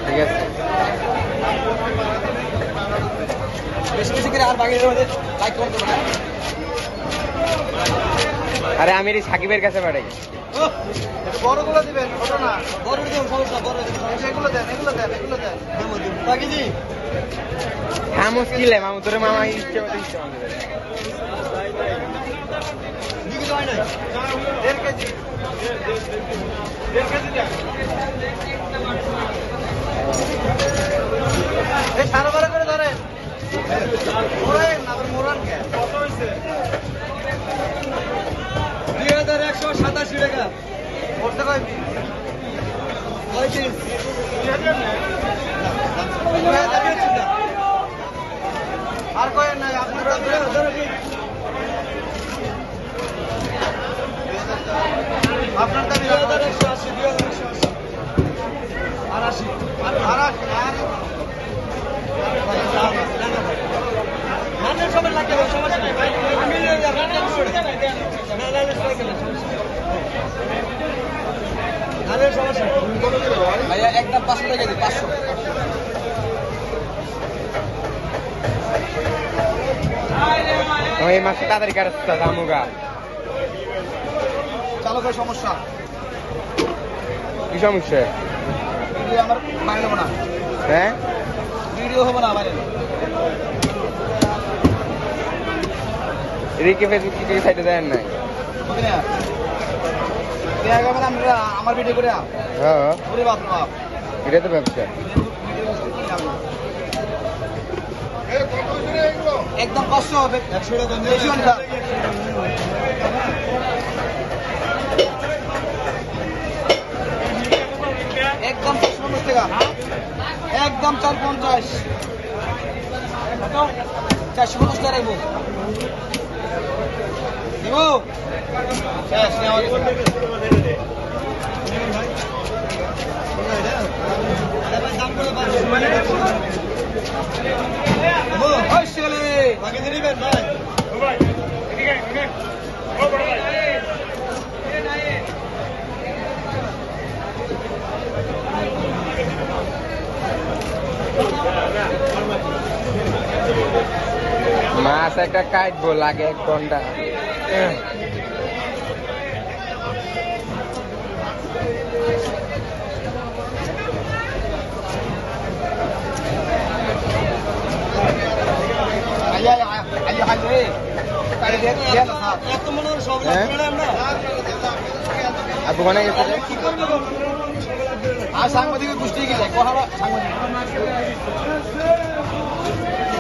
ঠিক আছে বেশি বেশি করে আর বাগিয়ে লাইক করতে পারে। আরে আমি সাকিবের কাছে পাঠাই বড়গুলো দিবেন ছোট না বড় দিবেন সমস্যা বড় এগুলো দেন এগুলো দেন এগুলো দেন বাকিজি হ্যাঁ মুশকিল মামু তোর মামা ইচ্ছে মতো ইচ্ছে মতো দিকে তো হয় না 1.5 কেজি 1.5 কেজি দেন এই সারা বারে করে ধরেন মোরান না মোরান কে কত হইছে 2187 টাকা করতে কই আর কই না আপনারা আপনার দাবি 2180 আর 80 নানের সবাই লাগে সমস্যা নাই ভাই আমি নানের সমস্যা ভাইয়া একদম 500 টাকা দিই 500 এই মাসে তাড়াতাড়ি কাটতে দামুগা চালকের সমস্যা কি সমস্যা ভিডিও আমার বাইরে হবে না হ্যাঁ ভিডিও হবে না বাইরে রিকে ফেসবুক কি সাইডে দেন নাই বুঝলি না দেয়া যাবে না আমরা আমার ভিডিও করে হ্যাঁ ওরে বাপ রে বাপ এটা তো ব্যবসা একদম 500 হবে 100 টাকা বেশি না একদম 550 টাকা একদম 450 450 টাকা রাখবো দিব শেষ নেওয়া দাম করে বাকি দিবেন ভাই মাছ একটা কাটবো লাগে 1 ঘন্টা আর দোকানে গেছে আর সাংবাদিক গোষ্ঠী গেছে সাংবাদিক